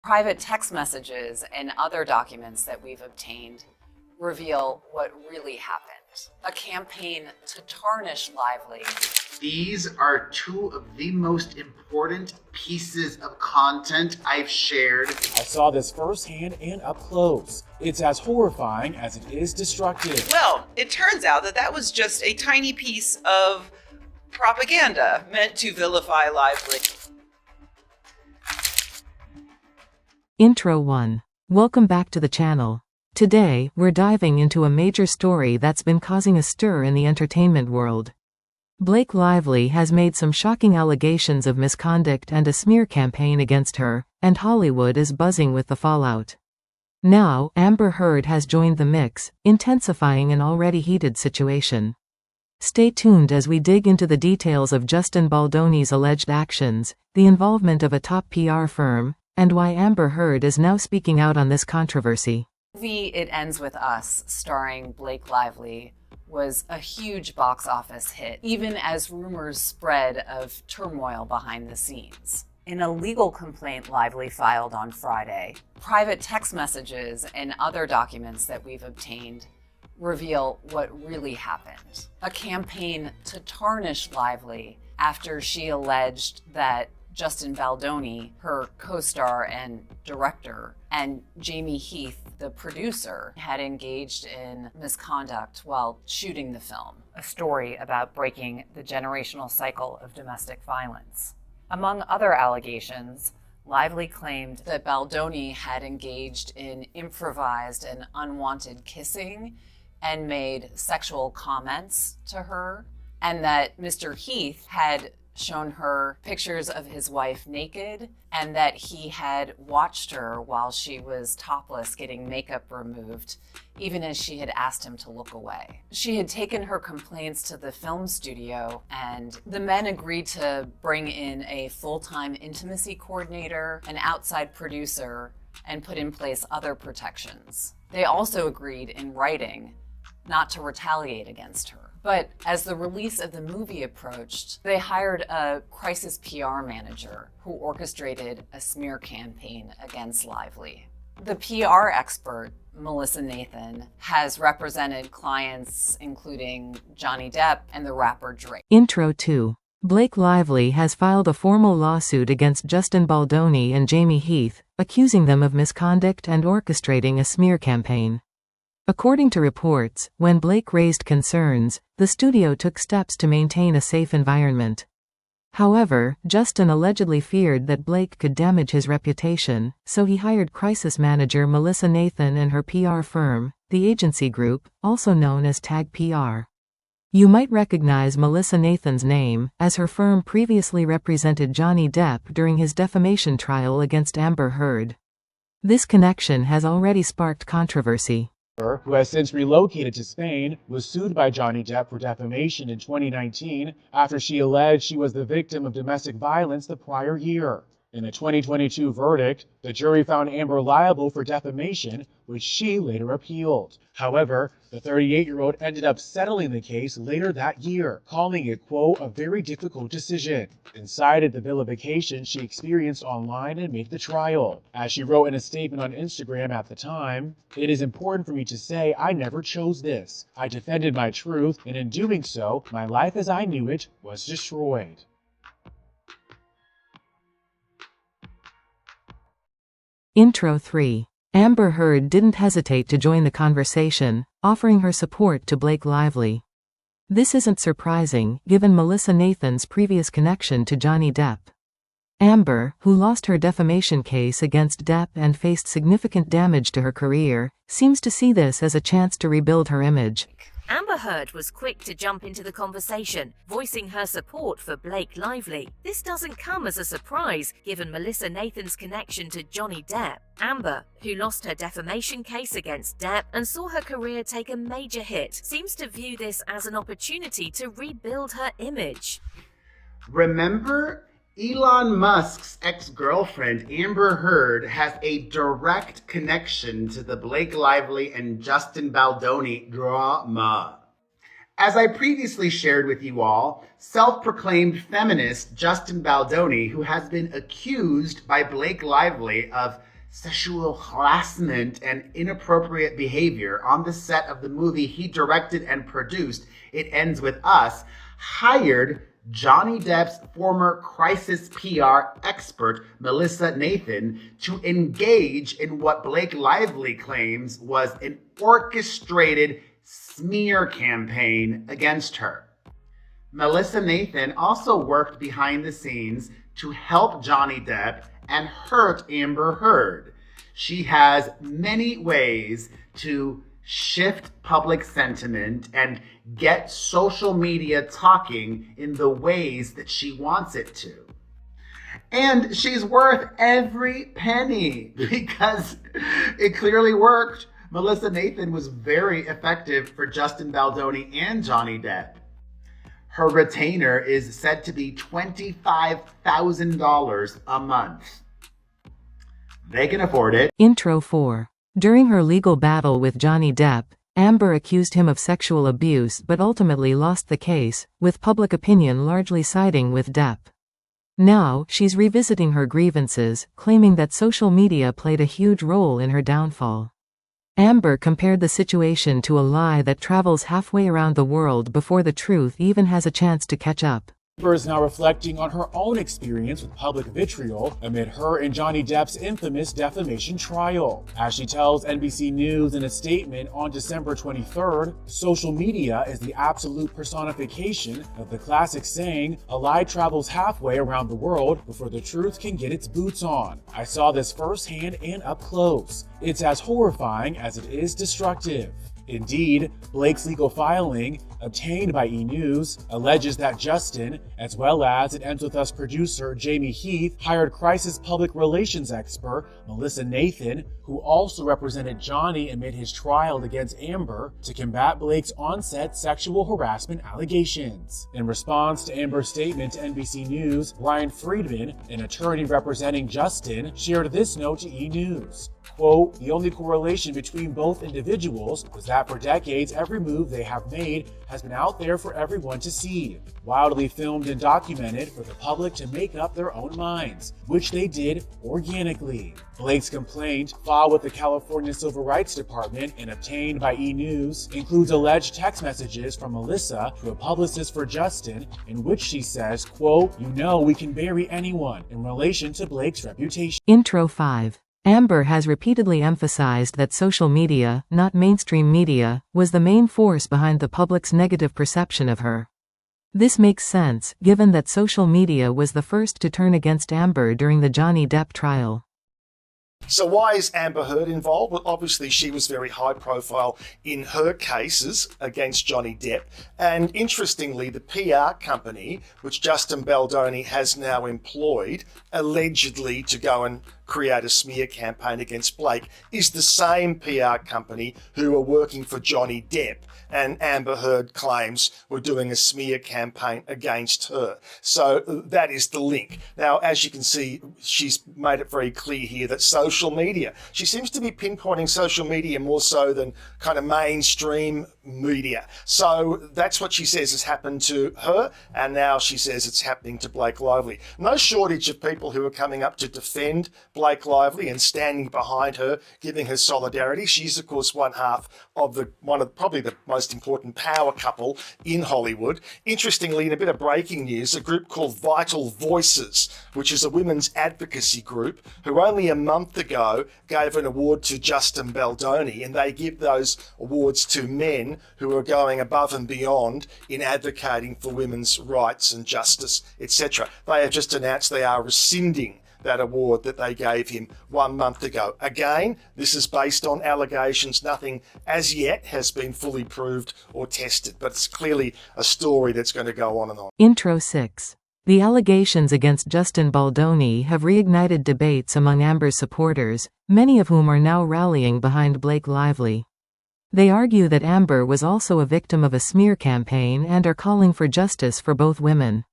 Private text messages and other documents that we've obtained reveal what really happened. A campaign to tarnish Lively. These are two of the most important pieces of content I've shared. I saw this firsthand and up close. It's as horrifying as it is destructive. Well, it turns out that was just a tiny piece of propaganda meant to vilify Lively. Intro 1. Welcome back to the channel. Today, we're diving into a major story that's been causing a stir in the entertainment world. Blake Lively has made some shocking allegations of misconduct and a smear campaign against her, and Hollywood is buzzing with the fallout. Now, Amber Heard has joined the mix, intensifying an already heated situation. Stay tuned as we dig into the details of Justin Baldoni's alleged actions, the involvement of a top PR firm, and why Amber Heard is now speaking out on this controversy. The movie It Ends With Us, starring Blake Lively, was a huge box office hit, even as rumors spread of turmoil behind the scenes. In a legal complaint Lively filed on Friday, private text messages and other documents that we've obtained reveal what really happened. A campaign to tarnish Lively after she alleged that Justin Baldoni, her co-star and director, and Jamie Heath, the producer, had engaged in misconduct while shooting the film, a story about breaking the generational cycle of domestic violence. Among other allegations, Lively claimed that Baldoni had engaged in improvised and unwanted kissing and made sexual comments to her, and that Mr. Heath had shown her pictures of his wife naked, and that he had watched her while she was topless getting makeup removed, even as she had asked him to look away. She had taken her complaints to the film studio, and the men agreed to bring in a full-time intimacy coordinator, an outside producer, and put in place other protections. They also agreed in writing not to retaliate against her. But as the release of the movie approached, they hired a crisis PR manager who orchestrated a smear campaign against Lively. The PR expert, Melissa Nathan, has represented clients including Johnny Depp and the rapper Drake. Intro 2. Blake Lively has filed a formal lawsuit against Justin Baldoni and Jamie Heath, accusing them of misconduct and orchestrating a smear campaign. According to reports, when Blake raised concerns, the studio took steps to maintain a safe environment. However, Justin allegedly feared that Blake could damage his reputation, so he hired crisis manager Melissa Nathan and her PR firm, the Agency Group, also known as Tag PR. You might recognize Melissa Nathan's name, as her firm previously represented Johnny Depp during his defamation trial against Amber Heard. This connection has already sparked controversy. Who has since relocated to Spain, was sued by Johnny Depp for defamation in 2019 after she alleged she was the victim of domestic violence the prior year. In a 2022 verdict, the jury found Amber liable for defamation, which she later appealed. However, the 38-year-old ended up settling the case later that year, calling it, quote, a very difficult decision, and cited the vilification she experienced online amid the trial. As she wrote in a statement on Instagram at the time, "It is important for me to say I never chose this. I defended my truth, and in doing so, my life as I knew it was destroyed." Intro 3. Amber Heard didn't hesitate to join the conversation, offering her support to Blake Lively. This isn't surprising, given Melissa Nathan's previous connection to Johnny Depp. Amber, who lost her defamation case against Depp and faced significant damage to her career, seems to see this as a chance to rebuild her image. Amber Heard was quick to jump into the conversation, voicing her support for Blake Lively. This doesn't come as a surprise, given Melissa Nathan's connection to Johnny Depp. Amber, who lost her defamation case against Depp and saw her career take a major hit, seems to view this as an opportunity to rebuild her image. Remember, Elon Musk's ex-girlfriend Amber Heard has a direct connection to the Blake Lively and Justin Baldoni drama. As I previously shared with you all, self-proclaimed feminist Justin Baldoni, who has been accused by Blake Lively of sexual harassment and inappropriate behavior on the set of the movie he directed and produced, It Ends With Us, hired Johnny Depp's former crisis PR expert, Melissa Nathan, to engage in what Blake Lively claims was an orchestrated smear campaign against her. Melissa Nathan also worked behind the scenes to help Johnny Depp and hurt Amber Heard. She has many ways to shift public sentiment and get social media talking in the ways that she wants it to. And she's worth every penny because it clearly worked. Melissa Nathan was very effective for Justin Baldoni and Johnny Depp. Her retainer is said to be $25,000 a month. They can afford it. Intro 4. During her legal battle with Johnny Depp, Amber accused him of sexual abuse but ultimately lost the case, with public opinion largely siding with Depp. Now, she's revisiting her grievances, claiming that social media played a huge role in her downfall. Amber compared the situation to a lie that travels halfway around the world before the truth even has a chance to catch up. Amber is now reflecting on her own experience with public vitriol amid her and Johnny Depp's infamous defamation trial. As she tells NBC News in a statement on December 23rd, social media is the absolute personification of the classic saying, "A lie travels halfway around the world before the truth can get its boots on. I saw this firsthand and up close. It's as horrifying as it is destructive." Indeed, Blake's legal filing, obtained by E! News, alleges that Justin, as well as It Ends With Us producer Jamie Heath, hired crisis public relations expert Melissa Nathan, who also represented Johnny amid his trial against Amber, to combat Blake's on-set sexual harassment allegations. In response to Amber's statement to NBC News, Ryan Friedman, an attorney representing Justin, shared this note to E! News. Quote, "The only correlation between both individuals was that for decades every move they have made has been out there for everyone to see, wildly filmed and documented for the public to make up their own minds, which they did organically." Blake's complaint, filed with the California Civil Rights Department and obtained by E! News, includes alleged text messages from Melissa to a publicist for Justin, in which she says, quote, "You know we can bury anyone," in relation to Blake's reputation. Intro 5. Amber has repeatedly emphasized that social media, not mainstream media, was the main force behind the public's negative perception of her. This makes sense, given that social media was the first to turn against Amber during the Johnny Depp trial. So why is Amber Heard involved? Well, obviously she was very high profile in her cases against Johnny Depp. And interestingly, the PR company, which Justin Baldoni has now employed, allegedly to go and create a smear campaign against Blake, is the same PR company who are working for Johnny Depp. And Amber Heard claims we're doing a smear campaign against her. So that is the link. Now, as you can see, she's made it very clear here that social media, she seems to be pinpointing social media more so than kind of mainstream media. So that's what she says has happened to her, and now she says it's happening to Blake Lively. No shortage of people who are coming up to defend Blake Lively and standing behind her, giving her solidarity. She's, of course, one half of probably the most important power couple in Hollywood. Interestingly, in a bit of breaking news, a group called Vital Voices, which is a women's advocacy group, who only a month ago gave an award to Justin Baldoni, and they give those awards to men who are going above and beyond in advocating for women's rights and justice, etc. They have just announced they are rescinding that award that they gave him 1 month ago. Again, this is based on allegations. Nothing as yet has been fully proved or tested, but it's clearly a story that's going to go on and on. Intro 6. The allegations against Justin Baldoni have reignited debates among Amber's supporters, many of whom are now rallying behind Blake Lively. They argue that Amber was also a victim of a smear campaign and are calling for justice for both women.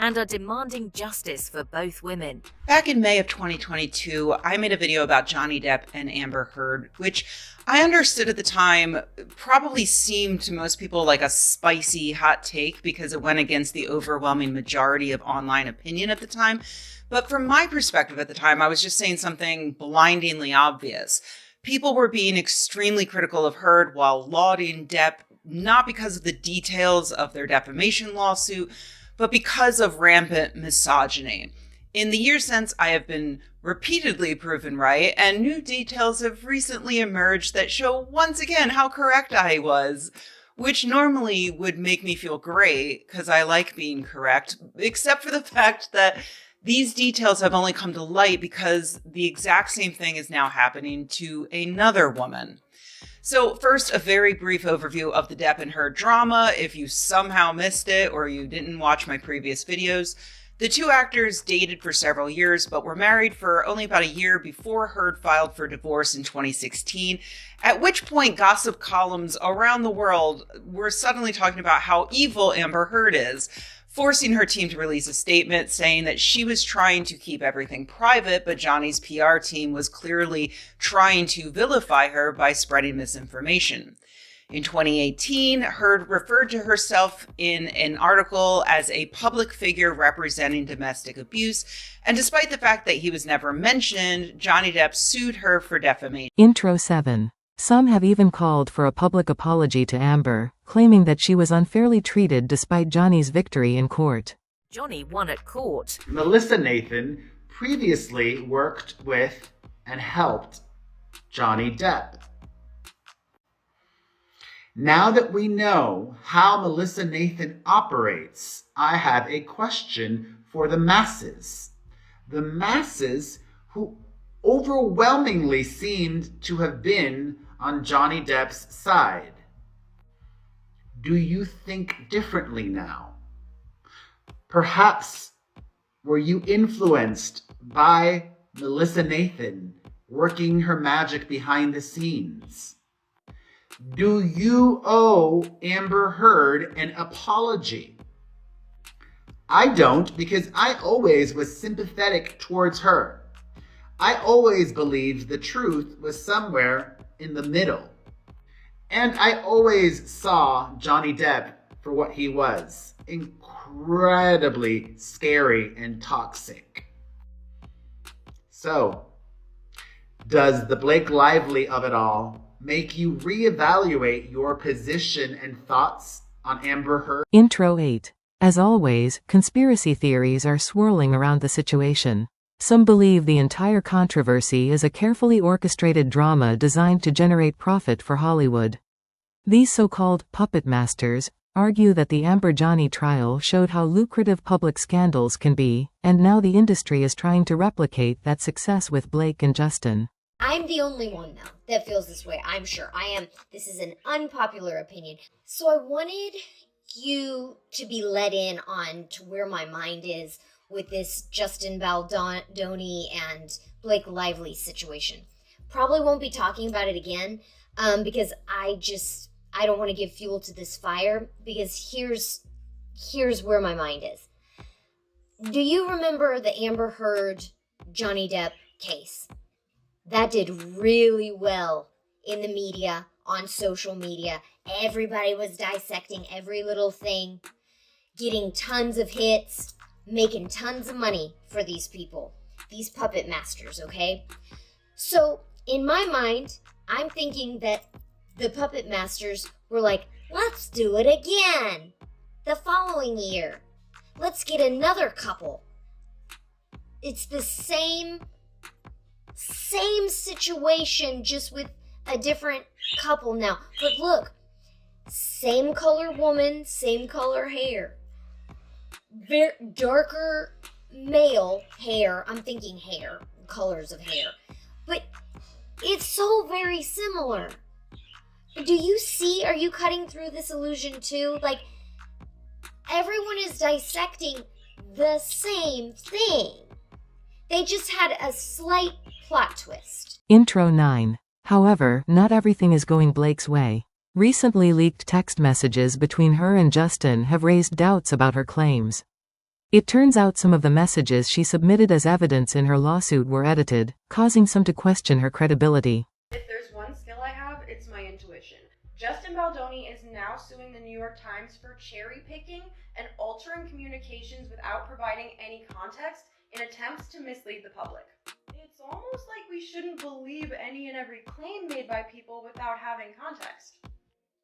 and are demanding justice for both women. Back in May of 2022, I made a video about Johnny Depp and Amber Heard, which I understood at the time probably seemed to most people like a spicy hot take because it went against the overwhelming majority of online opinion at the time. But from my perspective at the time, I was just saying something blindingly obvious. People were being extremely critical of Heard while lauding Depp, not because of the details of their defamation lawsuit, but because of rampant misogyny. In the years since, I have been repeatedly proven right, and new details have recently emerged that show once again how correct I was, which normally would make me feel great because I like being correct, except for the fact that these details have only come to light because the exact same thing is now happening to another woman. So first, a very brief overview of the Depp and Heard drama. If you somehow missed it or you didn't watch my previous videos, the two actors dated for several years, but were married for only about a year before Heard filed for divorce in 2016, at which point gossip columns around the world were suddenly talking about how evil Amber Heard is, forcing her team to release a statement saying that she was trying to keep everything private, but Johnny's PR team was clearly trying to vilify her by spreading misinformation. In 2018, Heard referred to herself in an article as a public figure representing domestic abuse, and despite the fact that he was never mentioned, Johnny Depp sued her for defamation. Intro 7. Some have even called for a public apology to Amber, claiming that she was unfairly treated despite Johnny's victory in court. Johnny won at court. Melissa Nathan previously worked with and helped Johnny Depp. Now that we know how Melissa Nathan operates, I have a question for the masses. The masses who overwhelmingly seemed to have been on Johnny Depp's side. Do you think differently now? Perhaps were you influenced by Melissa Nathan working her magic behind the scenes? Do you owe Amber Heard an apology? I don't, because I always was sympathetic towards her. I always believed the truth was somewhere in the middle. And I always saw Johnny Depp for what he was. Incredibly scary and toxic. So, does the Blake Lively of it all make you reevaluate your position and thoughts on Amber Heard? Intro 8. As always, conspiracy theories are swirling around the situation. Some believe the entire controversy is a carefully orchestrated drama designed to generate profit for Hollywood. These so-called puppet masters argue that the Amber-Johnny trial showed how lucrative public scandals can be, and now the industry is trying to replicate that success with Blake and Justin. I'm the only one, though, that feels this way. I'm sure I am. This is an unpopular opinion. So I wanted you to be let in on to where my mind is with this Justin Baldoni and Blake Lively situation. Probably won't be talking about it again because I don't want to give fuel to this fire, because here's where my mind is. Do you remember the Amber Heard Johnny Depp case? That did really well in the media, on social media. Everybody was dissecting every little thing, getting tons of hits, making tons of money for these people, these puppet masters, okay? So, in my mind, I'm thinking that the puppet masters were like, let's do it again the following year. Let's get another couple. It's the same situation, just with a different couple now. But look, same color woman, same color hair. Darker male hair. I'm thinking hair, colors of hair. But it's so very similar. Do you see? Are you cutting through this illusion too? Like, everyone is dissecting the same thing. They just had a slight plot twist. Intro 9. However, not everything is going Blake's way. Recently leaked text messages between her and Justin have raised doubts about her claims. It turns out some of the messages she submitted as evidence in her lawsuit were edited, causing some to question her credibility. If there's one skill I have, it's my intuition. Justin Baldoni is now suing the New York Times for cherry picking and altering communications without providing any context in attempts to mislead the public. It's almost like we shouldn't believe any and every claim made by people without having context.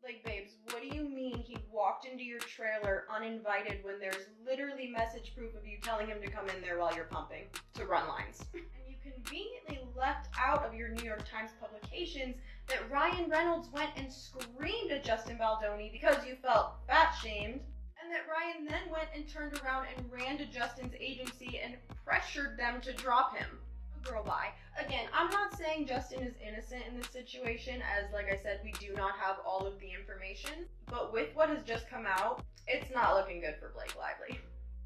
Like, babes, what do you mean he walked into your trailer uninvited when there's literally message proof of you telling him to come in there while you're pumping to run lines? And you conveniently left out of your New York Times publications that Ryan Reynolds went and screamed at Justin Baldoni because you felt fat-shamed, and that Ryan then went and turned around and ran to Justin's agency and pressured them to drop him. Girl, bye. Again, I'm not saying Justin is innocent in this situation, as like I said, we do not have all of the information, but with what has just come out, it's not looking good for Blake Lively.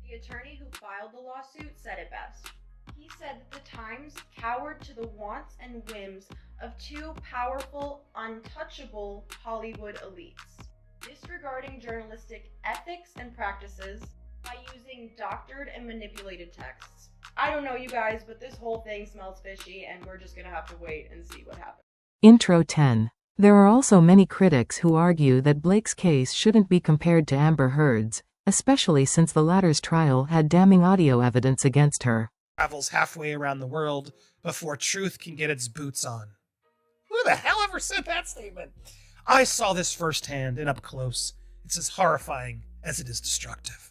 The attorney who filed the lawsuit said it best. He said that the Times cowered to the wants and whims of two powerful, untouchable Hollywood elites, disregarding journalistic ethics and practices by using doctored and manipulated texts. I don't know you guys, but this whole thing smells fishy, and we're just gonna have to wait and see what happens. Intro 10. There are also many critics who argue that Blake's case shouldn't be compared to Amber Heard's, especially since the latter's trial had damning audio evidence against her. Travels halfway around the world before truth can get its boots on. Who the hell ever said that statement? I saw this firsthand and up close. It's as horrifying as it is destructive.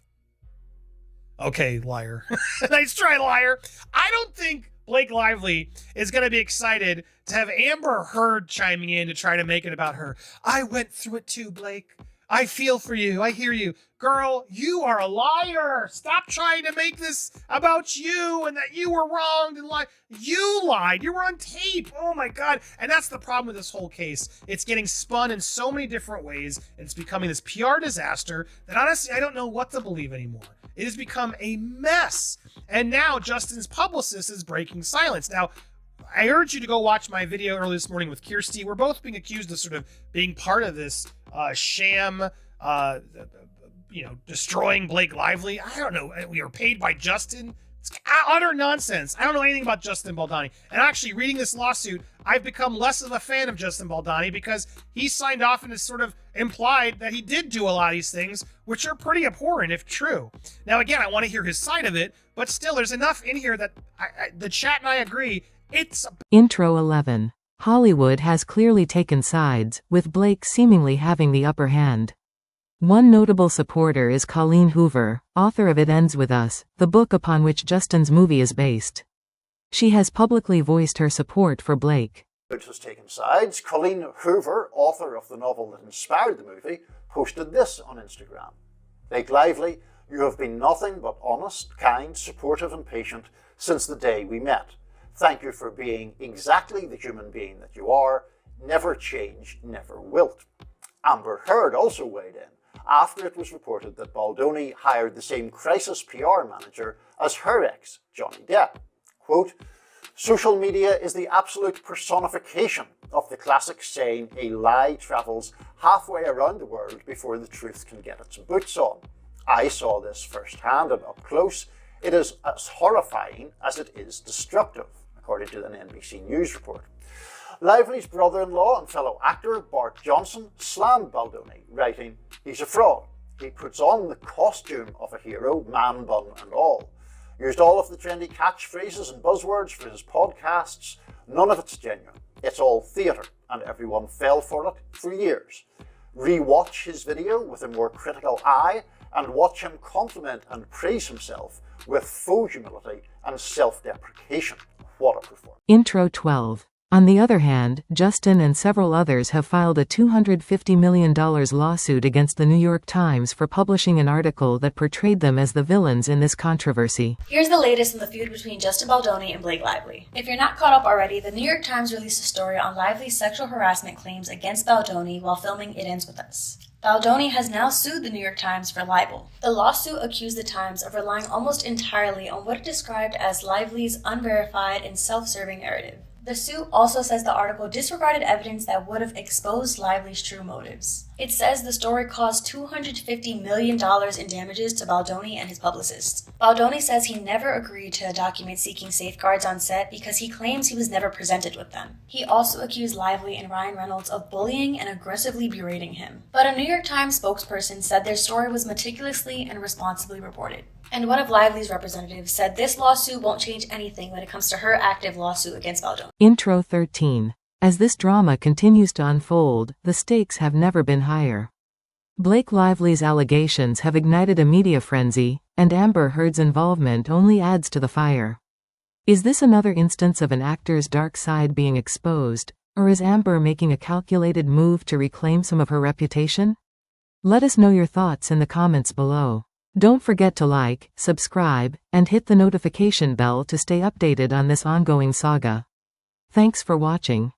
Okay, liar. Nice try, liar. I don't think Blake Lively is going to be excited to have Amber Heard chiming in to try to make it about her. I went through it too, Blake. I feel for you. I hear you. Girl, you are a liar. Stop trying to make this about you and that you were wronged and lied. You lied. You were on tape. Oh my God. And that's the problem with this whole case. It's getting spun in so many different ways, and it's becoming this PR disaster that honestly, I don't know what to believe anymore. It has become a mess. And now Justin's publicist is breaking silence. Now, I urge you to go watch my video early this morning with Kirsty. We're both being accused of sort of being part of this sham, destroying Blake Lively. I don't know. We are paid by Justin. It's utter nonsense. I don't know anything about Justin Baldoni. And actually, reading this lawsuit, I've become less of a fan of Justin Baldoni because he signed off and has sort of implied that he did do a lot of these things, which are pretty abhorrent if true. Now, again, I want to hear his side of it, but still, there's enough in here that the chat and I agree. Intro 11. Hollywood has clearly taken sides, with Blake seemingly having the upper hand. One notable supporter is Colleen Hoover, author of It Ends With Us, the book upon which Justin's movie is based. She has publicly voiced her support for Blake. Hollywood has taken sides. Colleen Hoover, author of the novel that inspired the movie, posted this on Instagram. Blake Lively, you have been nothing but honest, kind, supportive and patient since the day we met. Thank you for being exactly the human being that you are. Never change, never wilt. Amber Heard also weighed in after it was reported that Baldoni hired the same crisis PR manager as her ex, Johnny Depp. Quote, social media is the absolute personification of the classic saying, a lie travels halfway around the world before the truth can get its boots on. I saw this firsthand and up close. It is as horrifying as it is destructive, according to an NBC News report. Lively's brother-in-law and fellow actor Bart Johnson slammed Baldoni, writing, he's a fraud. He puts on the costume of a hero, man bun and all. Used all of the trendy catchphrases and buzzwords for his podcasts. None of it's genuine. It's all theatre, and everyone fell for it for years. Re-watch his video with a more critical eye, and watch him compliment and praise himself with full humility and self-deprecation. What a performance. Intro 12. On the other hand, Justin and several others have filed a $250 million lawsuit against the New York Times for publishing an article that portrayed them as the villains in this controversy. Here's the latest in the feud between Justin Baldoni and Blake Lively. If you're not caught up already, the New York Times released a story on Lively's sexual harassment claims against Baldoni while filming It Ends With Us. Baldoni has now sued the New York Times for libel. The lawsuit accused the Times of relying almost entirely on what it described as Lively's unverified and self-serving narrative. The suit also says the article disregarded evidence that would have exposed Lively's true motives. It says the story caused $250 million in damages to Baldoni and his publicists. Baldoni says he never agreed to a document seeking safeguards on set because he claims he was never presented with them. He also accused Lively and Ryan Reynolds of bullying and aggressively berating him. But a New York Times spokesperson said their story was meticulously and responsibly reported. And one of Lively's representatives said this lawsuit won't change anything when it comes to her active lawsuit against Baldoni. Intro 13. As this drama continues to unfold, the stakes have never been higher. Blake Lively's allegations have ignited a media frenzy, and Amber Heard's involvement only adds to the fire. Is this another instance of an actor's dark side being exposed, or is Amber making a calculated move to reclaim some of her reputation? Let us know your thoughts in the comments below. Don't forget to like, subscribe, and hit the notification bell to stay updated on this ongoing saga. Thanks for watching.